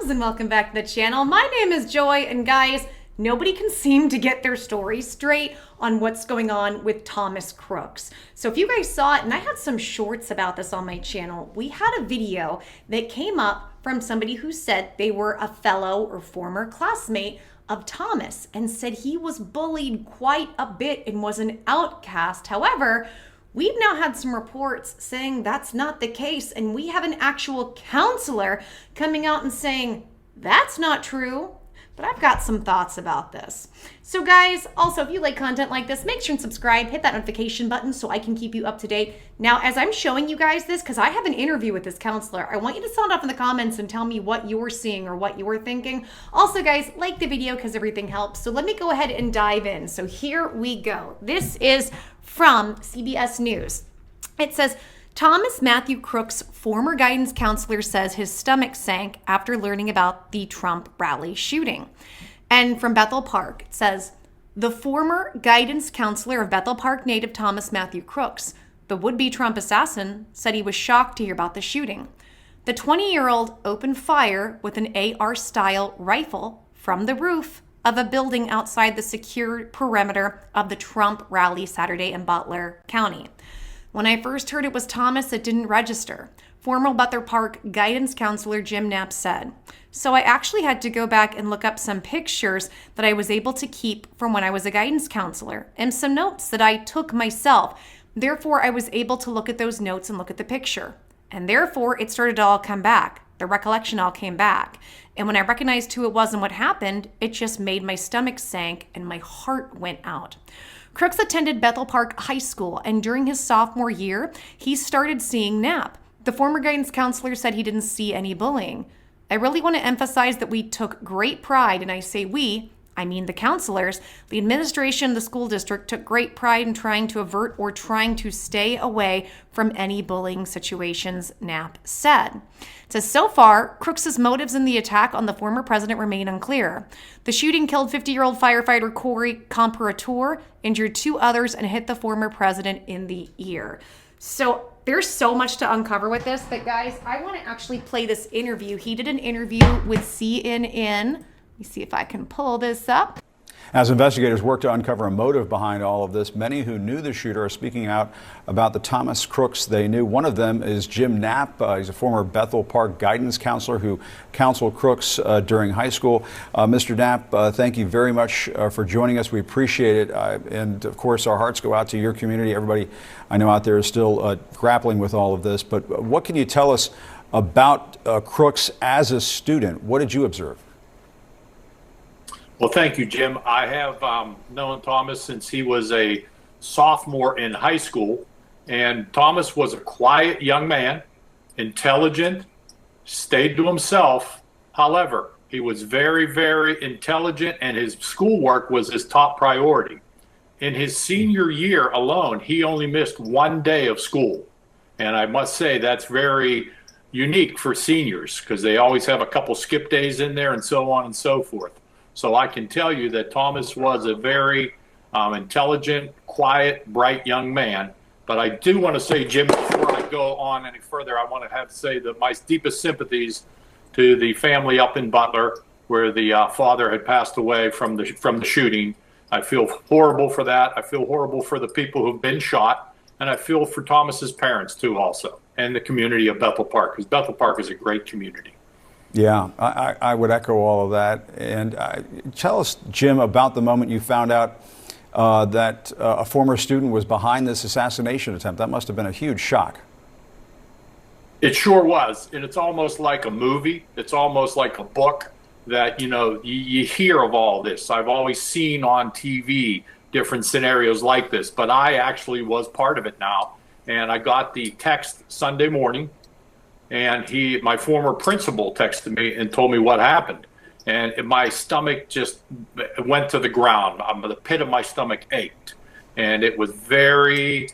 loves, and welcome back to the channel. My name is Joy, and guys, nobody can seem to get their story straight on what's going on with Thomas Crooks. So if you guys saw it, and I had some shorts about this on my channel, we had a video that came up from somebody who said they were a fellow or former classmate of Thomas and said he was bullied quite a bit and was an outcast. However, we've now had some reports saying that's not the case, and we have an actual counselor coming out and saying that's not true. But I've got some thoughts about this. So guys, also, if you like content like this, make sure and subscribe, hit that notification button so I can keep you up to date. Now, as I'm showing you guys this, because I have an interview with this counselor, I want you to sound off in the comments and tell me what you're seeing or what you're thinking. Also, guys, like the video because everything helps. So let me go ahead and dive in. So here we go. This is from CBS News. It says, Thomas Matthew Crooks, former guidance counselor, says his stomach sank after learning about the Trump rally shooting. And from Bethel Park, it says, the former guidance counselor of Bethel Park native Thomas Matthew Crooks, the would-be Trump assassin, said he was shocked to hear about the shooting. The 20-year-old opened fire with an AR-style rifle from the roof of a building outside the secure perimeter of the Trump rally Saturday in Butler County. When I first heard it was Thomas, it didn't register. Former Butler Park guidance counselor Jim Knapp said. So I actually had to go back and look up some pictures that I was able to keep from when I was a guidance counselor and some notes that I took myself. Therefore, I was able to look at those notes and look at the picture. And therefore, it started to all come back. The recollection all came back. And when I recognized who it was and what happened, it just made my stomach sank and my heart went out. Crooks attended Bethel Park High School, and during his sophomore year, he started seeing Knapp. The former guidance counselor said he didn't see any bullying. I really want to emphasize that we took great pride, and I say we, I mean the counselors, the administration, the school district took great pride in trying to avert or trying to stay away from any bullying situations, Knapp said. It says, so far, Crooks' motives in the attack on the former president remain unclear. The shooting killed 50-year-old firefighter Corey Comparator, injured two others, and hit the former president in the ear. So there's so much to uncover with this that, guys, I want to actually play this interview. He did an interview with CNN. Let me see if I can pull this up. As investigators work to uncover a motive behind all of this, many who knew the shooter are speaking out about the Thomas Crooks they knew. One of them is Jim Knapp. He's a former Bethel Park guidance counselor who counseled Crooks during high school. Mr. Knapp, thank you very much for joining us. We appreciate it. And of course, our hearts go out to your community. Everybody I know out there is still grappling with all of this. But what can you tell us about Crooks as a student? What did you observe? Well, thank you, Jim. I have known Thomas since he was a sophomore in high school, and Thomas was a quiet young man, intelligent, stayed to himself. However, he was very, very intelligent, and his schoolwork was his top priority. In his senior year alone, he only missed one day of school, and I must say that's very unique for seniors because they always have a couple skip days in there and so on and so forth. So I can tell you that Thomas was a very intelligent, quiet, bright young man. But I do want to say, Jim, before I go on any further, I want to have to say that my deepest sympathies to the family up in Butler, where the father had passed away from the shooting. I feel horrible for that. I feel horrible for the people who've been shot. And I feel for Thomas's parents, too, also, and the community of Bethel Park, because Bethel Park is a great community. Yeah, I would echo all of that. And tell us, Jim, about the moment you found out that a former student was behind this assassination attempt. That must have been a huge shock. It sure was. And it's almost like a movie. It's almost like a book that, you hear of all this. I've always seen on TV different scenarios like this, but I actually was part of it now. And I got the text Sunday morning. And my former principal texted me and told me what happened. And my stomach just went to the ground. The pit of my stomach ached. And it was a very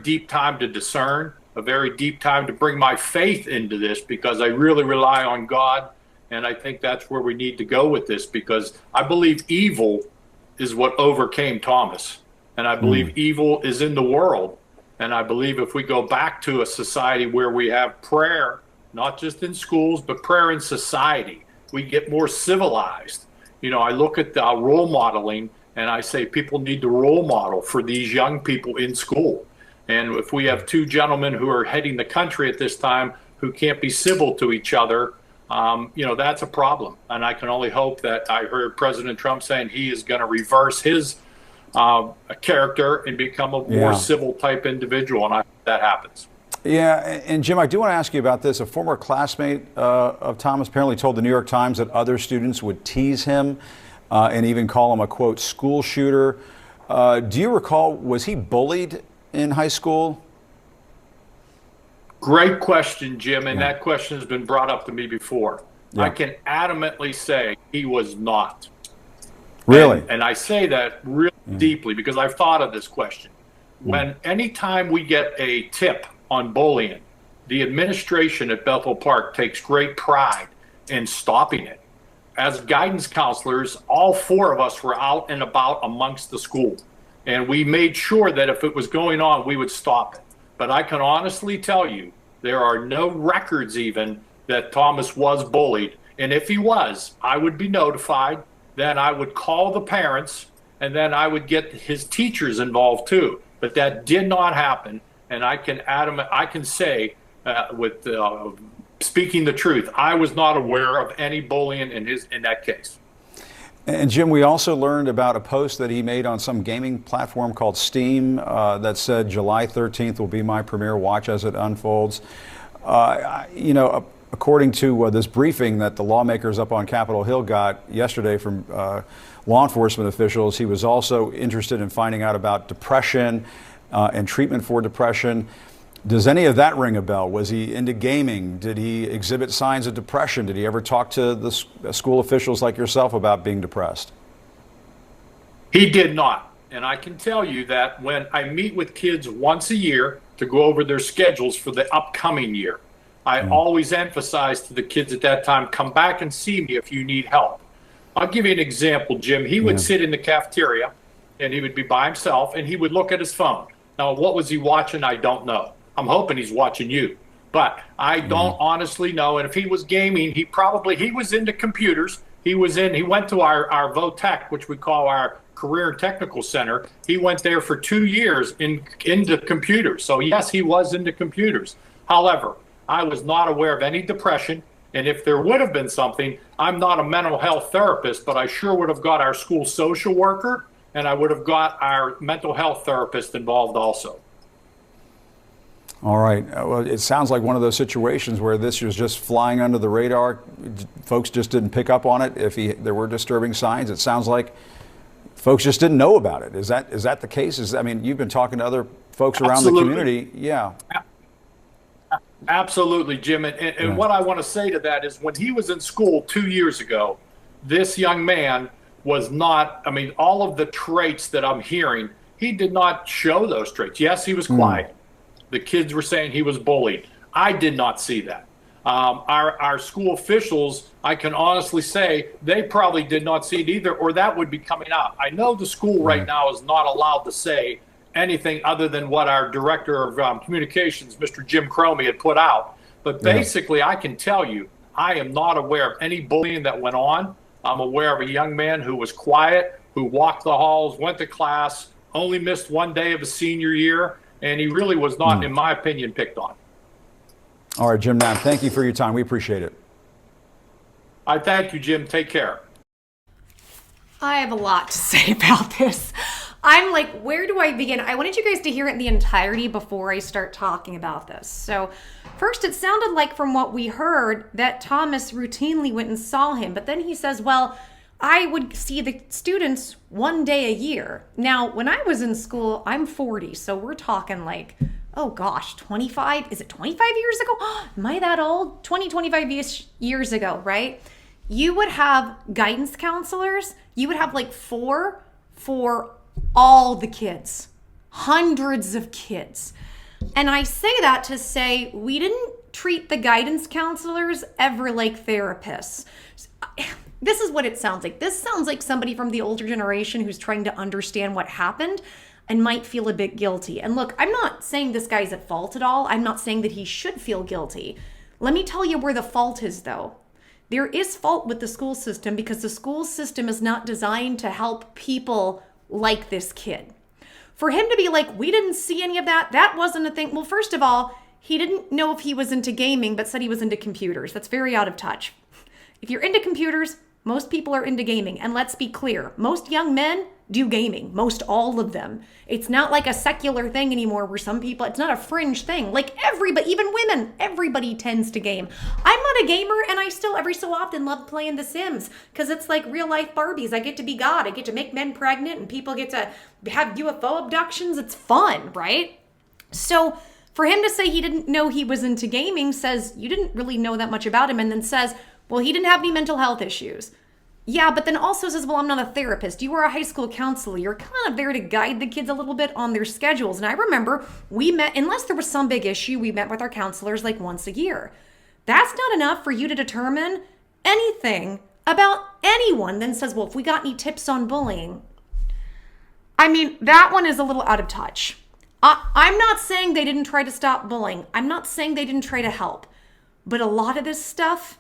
deep time to discern, a very deep time to bring my faith into this, because I really rely on God. And I think that's where we need to go with this, because I believe evil is what overcame Thomas. And I believe evil is in the world. And I believe if we go back to a society where we have prayer not just in schools, but prayer in society. We get more civilized. I look at the role modeling and I say people need to role model for these young people in school. And if we have two gentlemen who are heading the country at this time who can't be civil to each other, that's a problem. And I can only hope that I heard President Trump saying he is going to reverse his character and become a more civil type individual. And I hope that happens. Yeah, and Jim, I do want to ask you about this. A former classmate of Thomas apparently told the New York Times that other students would tease him and even call him a, quote, school shooter. Do you recall, was he bullied in high school? Great question, Jim, and that question has been brought up to me before. Yeah. I can adamantly say he was not. Really? And I say that really deeply because I've thought of this question. When anytime we get a tip on bullying, the administration at Bethel Park takes great pride in stopping it. As guidance counselors, all four of us were out and about amongst the school, and we made sure that if it was going on, we would stop it. But I can honestly tell you, there are no records even that Thomas was bullied. And if he was, I would be notified. Then I would call the parents, and then I would get his teachers involved too. But that did not happen. And I can say with speaking the truth, I was not aware of any bullying in that case. And Jim, we also learned about a post that he made on some gaming platform called Steam that said July 13th will be my premiere. Watch as it unfolds. According to this briefing that the lawmakers up on Capitol Hill got yesterday from law enforcement officials, he was also interested in finding out about depression and treatment for depression. Does any of that ring a bell? Was he into gaming? Did he exhibit signs of depression? Did he ever talk to the school officials like yourself about being depressed? He did not. And I can tell you that when I meet with kids once a year to go over their schedules for the upcoming year, I always emphasize to the kids at that time, come back and see me if you need help. I'll give you an example, Jim. He would sit in the cafeteria and he would be by himself and he would look at his phone. Now, what was he watching? I don't know. I'm hoping he's watching you, but I don't honestly know. And if he was gaming, he was into computers. He went to our VOTEC, which we call our Career and Technical Center. He went there for 2 years into computers. So yes, he was into computers. However, I was not aware of any depression. And if there would have been something, I'm not a mental health therapist, but I sure would have got our school social worker and I would have got our mental health therapist involved also. All right. Well, it sounds like one of those situations where this was just flying under the radar. Folks just didn't pick up on it. If there were disturbing signs, it sounds like folks just didn't know about it. Is that the case? You've been talking to other folks around the community. Yeah. Absolutely, Jim. And what I want to say to that is when he was in school 2 years ago, this young man was not, all of the traits that I'm hearing, he did not show those traits. Yes, he was quiet. The kids were saying he was bullied. I did not see that. Our school officials, I can honestly say, they probably did not see it either, or that would be coming out. I know the school right now is not allowed to say anything other than what our director of communications, Mr. Jim Cromie, had put out. But basically, I can tell you, I am not aware of any bullying that went on. I'm aware of a young man who was quiet, who walked the halls, went to class, only missed 1 day of his senior year, and he really was not, in my opinion, picked on. All right, Jim Knapp, thank you for your time. We appreciate it. I thank you, Jim. Take care. I have a lot to say about this. I'm like, where do I begin? I wanted you guys to hear it in the entirety before I start talking about this. So first, it sounded like from what we heard that Thomas routinely went and saw him. But then he says, well, I would see the students 1 day a year. Now, when I was in school, I'm 40. So we're talking like, oh gosh, 25? Is it 25 years ago? Am I that old? 25 years ago, right? You would have guidance counselors. You would have like 4 for all the kids, hundreds of kids. And I say that to say we didn't treat the guidance counselors ever like therapists. This is what it sounds like. This sounds like somebody from the older generation who's trying to understand what happened and might feel a bit guilty. And look, I'm not saying this guy's at fault at all. I'm not saying that he should feel guilty. Let me tell you where the fault is, though. There is fault with the school system because the school system is not designed to help people like this kid. For him to be like, we didn't see any of that, that wasn't a thing. Well, first of all, he didn't know if he was into gaming, but said he was into computers. That's very out of touch. If you're into computers, most people are into gaming. And let's be clear, most young men do gaming, most all of them. It's not like a secular thing anymore where some people, it's not a fringe thing. Like everybody, even women, everybody tends to game. I'm not a gamer and I still every so often love playing The Sims because it's like real life Barbies. I get to be God. I get to make men pregnant and people get to have UFO abductions. It's fun, right? So for him to say he didn't know he was into gaming says you didn't really know that much about him, and then says, well, he didn't have any mental health issues. Yeah, but then also says, well, I'm not a therapist. You are a high school counselor. You're kind of there to guide the kids a little bit on their schedules. And I remember we met, unless there was some big issue, we met with our counselors like once a year. That's not enough for you to determine anything about anyone. Then says, well, if we got any tips on bullying. I mean, that one is a little out of touch. I'm not saying they didn't try to stop bullying. I'm not saying they didn't try to help. But a lot of this stuff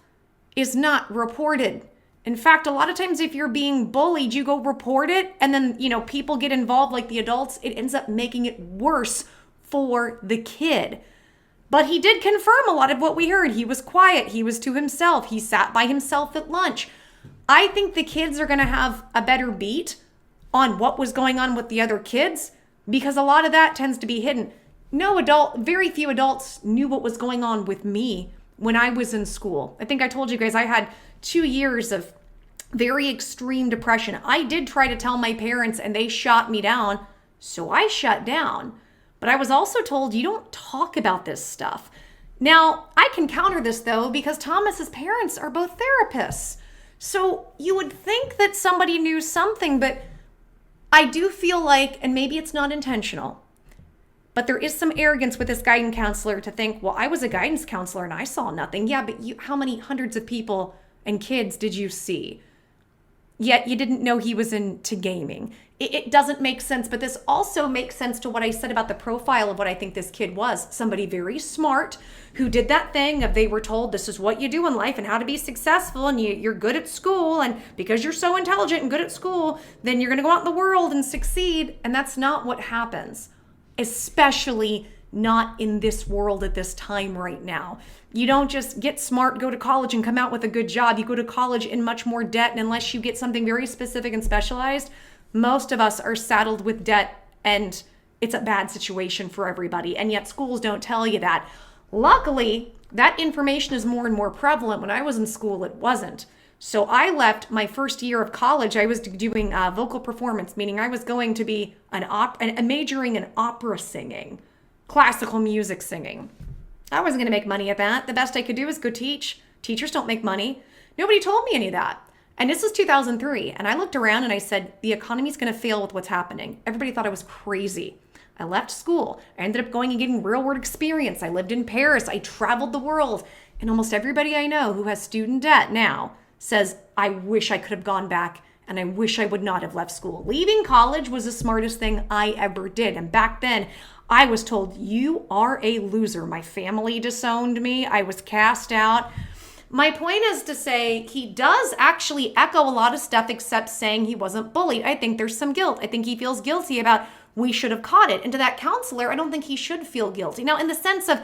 is not reported. In fact, a lot of times if you're being bullied, you go report it and then, people get involved like the adults. It ends up making it worse for the kid. But he did confirm a lot of what we heard. He was quiet. He was to himself. He sat by himself at lunch. I think the kids are going to have a better beat on what was going on with the other kids because a lot of that tends to be hidden. Very few adults knew what was going on with me when I was in school. I think I told you guys I had 2 years of very extreme depression. I did try to tell my parents and they shot me down, so I shut down. But I was also told you don't talk about this stuff. Now, I can counter this though because Thomas's parents are both therapists. So you would think that somebody knew something, but I do feel like, and maybe it's not intentional, but there is some arrogance with this guidance counselor to think, well, I was a guidance counselor and I saw nothing. Yeah, but how many hundreds of people and kids did you see? Yet you didn't know he was into gaming. It doesn't make sense, but this also makes sense to what I said about the profile of what I think this kid was. Somebody very smart who did that thing of they were told this is what you do in life and how to be successful and you're good at school, and because you're so intelligent and good at school, then you're going to go out in the world and succeed. And that's not what happens, especially not in this world at this time right now. You don't just get smart, go to college and come out with a good job. You go to college in much more debt, and unless you get something very specific and specialized, most of us are saddled with debt, and it's a bad situation for everybody. And yet schools don't tell you that. Luckily, that information is more and more prevalent. When I was in school, it wasn't. So I left my first year of college. I was doing vocal performance, meaning I was going to be majoring in opera singing, classical music singing. I wasn't going to make money at that. The best I could do was go teach. Teachers don't make money. Nobody told me any of that. And this was 2003. And I looked around and I said, the economy's going to fail with what's happening. Everybody thought I was crazy. I left school. I ended up going and getting real world experience. I lived in Paris. I traveled the world. And almost everybody I know who has student debt now says, I wish I could have gone back and I wish I would not have left school. Leaving college was the smartest thing I ever did. And back then, I was told, you are a loser. My family disowned me. I was cast out. My point is to say he does actually echo a lot of stuff except saying he wasn't bullied. I think there's some guilt. I think he feels guilty about we should have caught it. And to that counselor, I don't think he should feel guilty. Now, in the sense of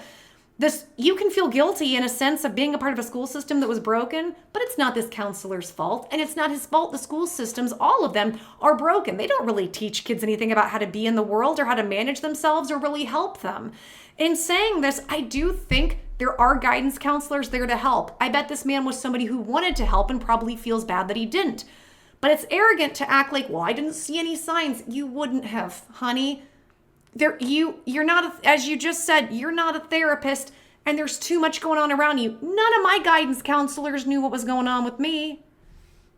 this, you can feel guilty in a sense of being a part of a school system that was broken, but it's not this counselor's fault. And it's not his fault. The school systems, all of them are broken. They don't really teach kids anything about how to be in the world or how to manage themselves or really help them. In saying this, I do think there are guidance counselors there to help. I bet this man was somebody who wanted to help and probably feels bad that he didn't. But it's arrogant to act like, well, I didn't see any signs. You wouldn't have, honey. You're not, as you just said, you're not a therapist and there's too much going on around you. None of my guidance counselors knew what was going on with me.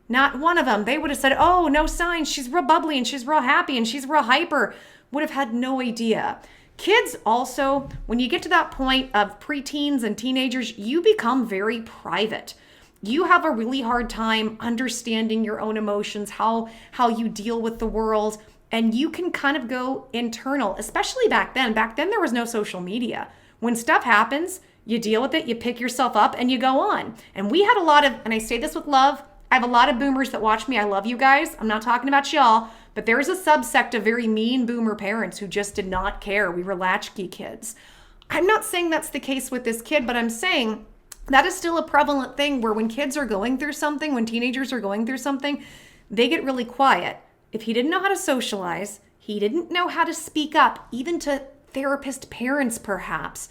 Not one of them. They would have said, oh, no signs. She's real bubbly and she's real happy and she's real hyper. Would have had no idea. Kids also, when you get to that point of preteens and teenagers, you become very private. You have a really hard time understanding your own emotions, how you deal with the world, and you can kind of go internal, especially back then. Back then, there was no social media. When stuff happens, You deal with it, you pick yourself up, and you go on. And we had a lot of, and I say this with love, I have a lot of boomers that watch me. I love you guys. I'm not talking about y'all, but there's a subsect of very mean boomer parents who just did not care. We were latchkey kids. I'm not saying that's the case with this kid, but I'm saying that is still a prevalent thing where when kids are going through something, when teenagers are going through something, they get really quiet. If he didn't know how to socialize, he didn't know how to speak up, even to therapist parents perhaps.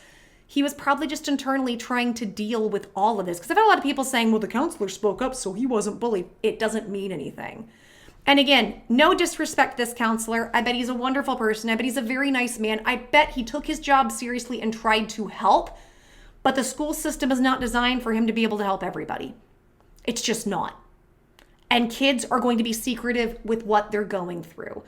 He was probably just internally trying to deal with all of this. Because I've had a lot of people saying, well, the counselor spoke up, so he wasn't bullied. It doesn't mean anything. And again, no disrespect to this counselor. I bet he's a wonderful person. I bet he's a very nice man. I bet he took his job seriously and tried to help. But the school system is not designed for him to be able to help everybody. It's just not. And kids are going to be secretive with what they're going through.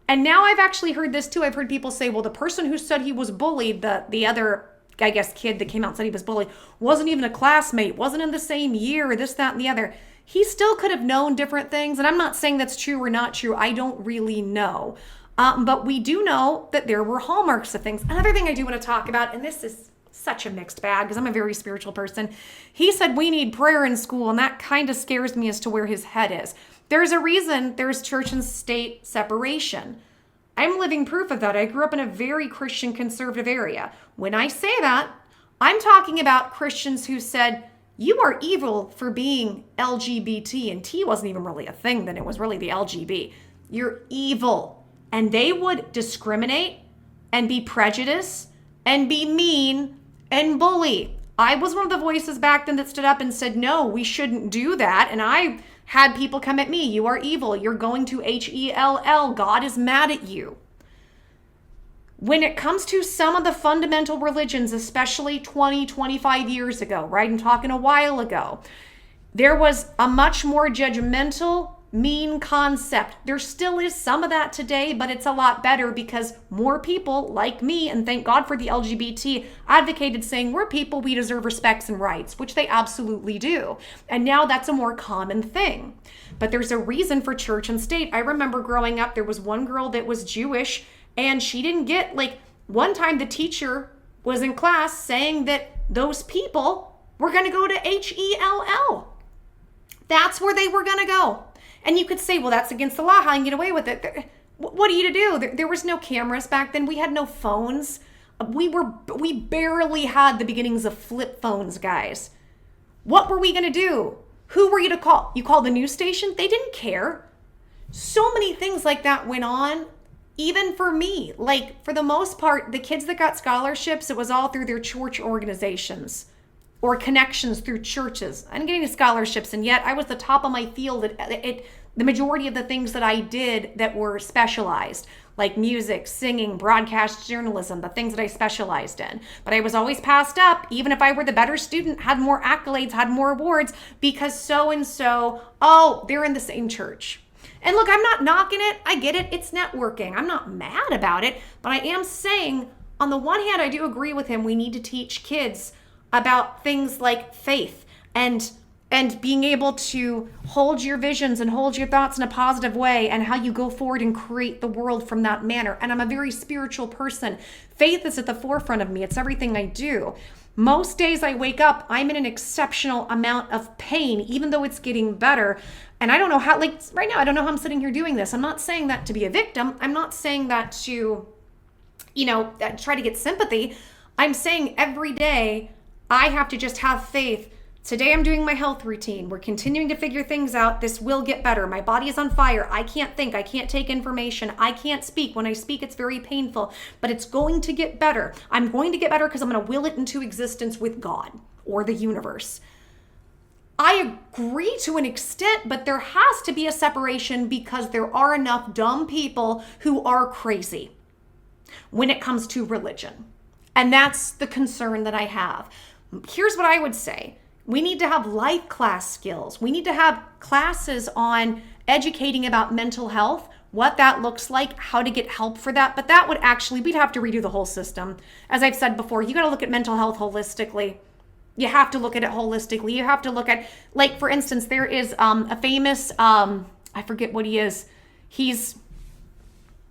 And now I've actually heard this too. I've heard people say, well, the person who said he was bullied, the other, I guess, kid that came out and said he was bullied, wasn't even a classmate, wasn't in the same year, this, that, and the other. He still could have known different things. And I'm not saying that's true or not true. I don't really know. But we do know that there were hallmarks of things. Another thing I do want to talk about, and this is such a mixed bag because I'm a very spiritual person. He said we need prayer in school, and that kind of scares me as to where his head is. There's a reason there's church and state separation. I'm living proof of that. I grew up in a very Christian conservative area. When I say that, I'm talking about Christians who said, you are evil for being LGBT, and T wasn't even really a thing then, it was really the LGB. You're evil. And they would discriminate and be prejudiced and be mean and bully. I was one of the voices back then that stood up and said, no, we shouldn't do that. And I had people come at me. You are evil. You're going to hell. God is mad at you. When it comes to some of the fundamental religions, especially 20, 25 years ago, right? I'm talking a while ago, there was a much more judgmental, mean concept. There still is some of that today, but it's a lot better because more people like me, and thank God for the LGBT, advocated saying we're people, we deserve respects and rights, which they absolutely do. And now that's a more common thing. But there's a reason for church and state. I remember growing up, there was one girl that was Jewish, and she didn't get, one time the teacher was in class saying that those people were going to go to hell. That's where they were going to go. And you could say, well, that's against the law. How can you get away with it? What are you to do? There was no cameras back then. We had no phones. We barely had the beginnings of flip phones, guys. What were we going to do? Who were you to call? You called the news station? They didn't care. So many things like that went on, even for me. For the most part, the kids that got scholarships, it was all through their church organizations or connections through churches. I didn't get any scholarships, and yet I was the top of my field at the majority of the things that I did that were specialized, like music, singing, broadcast journalism, the things that I specialized in. But I was always passed up, even if I were the better student, had more accolades, had more awards, because so-and-so, they're in the same church. And look, I'm not knocking it. I get it. It's networking. I'm not mad about it, but I am saying, on the one hand, I do agree with him. We need to teach kids about things like faith and being able to hold your visions and hold your thoughts in a positive way and how you go forward and create the world from that manner. And I'm a very spiritual person. Faith is at the forefront of me. It's everything I do. Most days I wake up, I'm in an exceptional amount of pain, even though it's getting better. And I don't know how, right now, I don't know how I'm sitting here doing this. I'm not saying that to be a victim. I'm not saying that to, try to get sympathy. I'm saying every day I have to just have faith. Today I'm doing my health routine. We're continuing to figure things out. This will get better. My body is on fire. I can't think. I can't take information. I can't speak. When I speak, it's very painful, but it's going to get better. I'm going to get better because I'm going to will it into existence with God or the universe. I agree to an extent, but there has to be a separation because there are enough dumb people who are crazy when it comes to religion. And that's the concern that I have. Here's what I would say. We need to have life class skills. We need to have classes on educating about mental health, what that looks like, how to get help for that. But that would we'd have to redo the whole system. As I've said before, you got to look at mental health holistically. You have to look at it holistically. You have to look at, for instance, there is a famous, I forget what he is. He's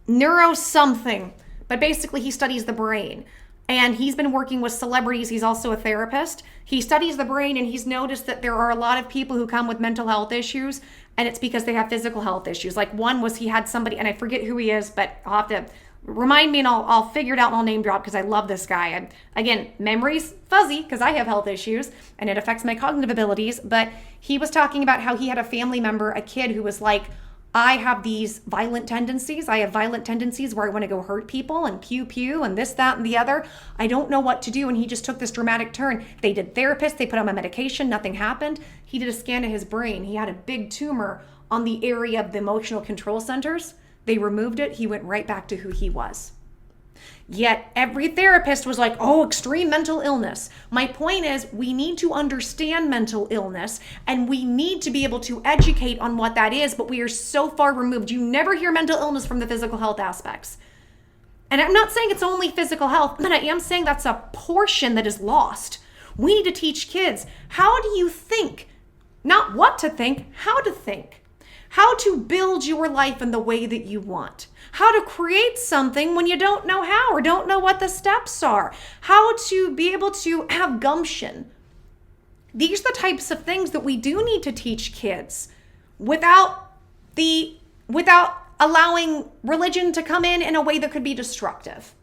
neuro something, but basically he studies the brain. And he's been working with celebrities. He's also a therapist. He studies the brain, and he's noticed that there are a lot of people who come with mental health issues, and it's because they have physical health issues. Like one was he had somebody, and I forget who he is, but I'll have to remind me, and I'll figure it out, and I'll name drop because I love this guy. Again, memory's fuzzy because I have health issues and it affects my cognitive abilities. But he was talking about how he had a family member, a kid who was like, I have these violent tendencies. I have violent tendencies where I want to go hurt people and pew pew and this, that, and the other. I don't know what to do. And he just took this dramatic turn. They did therapists. They put him on medication. Nothing happened. He did a scan of his brain. He had a big tumor on the area of the emotional control centers. They removed it. He went right back to who he was. Yet every therapist was like, oh, extreme mental illness. My point is, we need to understand mental illness and we need to be able to educate on what that is, but we are so far removed. You never hear mental illness from the physical health aspects. And I'm not saying it's only physical health, but I am saying that's a portion that is lost. We need to teach kids, how do you think? Not what to think, how to think. How to build your life in the way that you want. How to create something when you don't know how or don't know what the steps are. How to be able to have gumption. These are the types of things that we do need to teach kids without allowing religion to come in a way that could be destructive.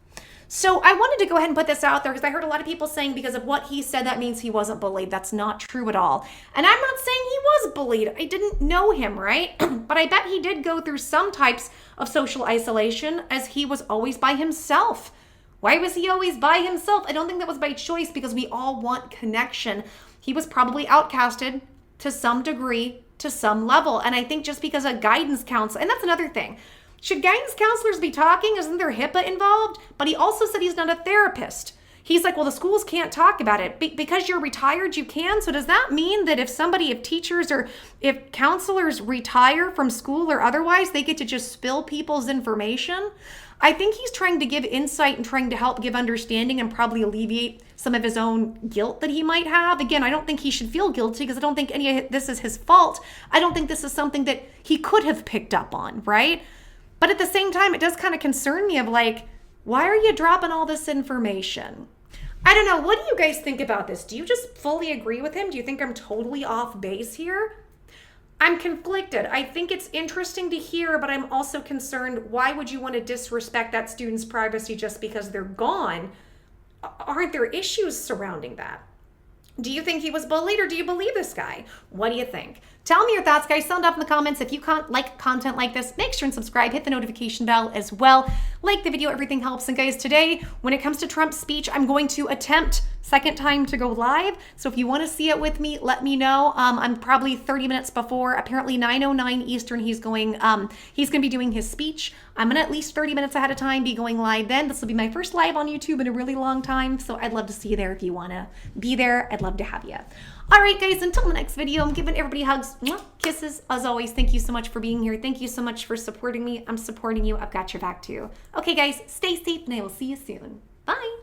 So I wanted to go ahead and put this out there because I heard a lot of people saying because of what he said, that means he wasn't bullied. That's not true at all. And I'm not saying he was bullied. I didn't know him, right? But I bet he did go through some types of social isolation as he was always by himself. Why was he always by himself? I don't think that was by choice because we all want connection. He was probably outcasted to some degree, to some level. And I think just because a guidance counselor, and that's another thing. Should guidance counselors be talking? Isn't there HIPAA involved? But he also said he's not a therapist. He's like, well, the schools can't talk about it. Because you're retired, you can. So does that mean that if teachers or if counselors retire from school or otherwise, they get to just spill people's information? I think he's trying to give insight and trying to help give understanding and probably alleviate some of his own guilt that he might have. Again, I don't think he should feel guilty because I don't think any of this is his fault. I don't think this is something that he could have picked up on, right? But at the same time, it does kind of concern me of like, why are you dropping all this information? I don't know. What do you guys think about this? Do you just fully agree with him? Do you think I'm totally off base here? I'm conflicted. I think it's interesting to hear, but I'm also concerned. Why would you want to disrespect that student's privacy just because they're gone? Aren't there issues surrounding that? Do you think he was bullied or do you believe this guy? What do you think? Tell me your thoughts, guys. Sound off in the comments. If you like content like this, make sure and subscribe. Hit the notification bell as well. Like the video. Everything helps. And guys, today, when it comes to Trump's speech, I'm going to attempt second time to go live. So if you want to see it with me, let me know. I'm probably 30 minutes before. Apparently 9:09 Eastern, he's going to be doing his speech. I'm going to at least 30 minutes ahead of time be going live then. This will be my first live on YouTube in a really long time. So I'd love to see you there if you want to be there. I'd love to have you. All right, guys, until the next video, I'm giving everybody hugs, kisses. As always, thank you so much for being here. Thank you so much for supporting me. I'm supporting you. I've got your back too. Okay, guys, stay safe and I will see you soon. Bye.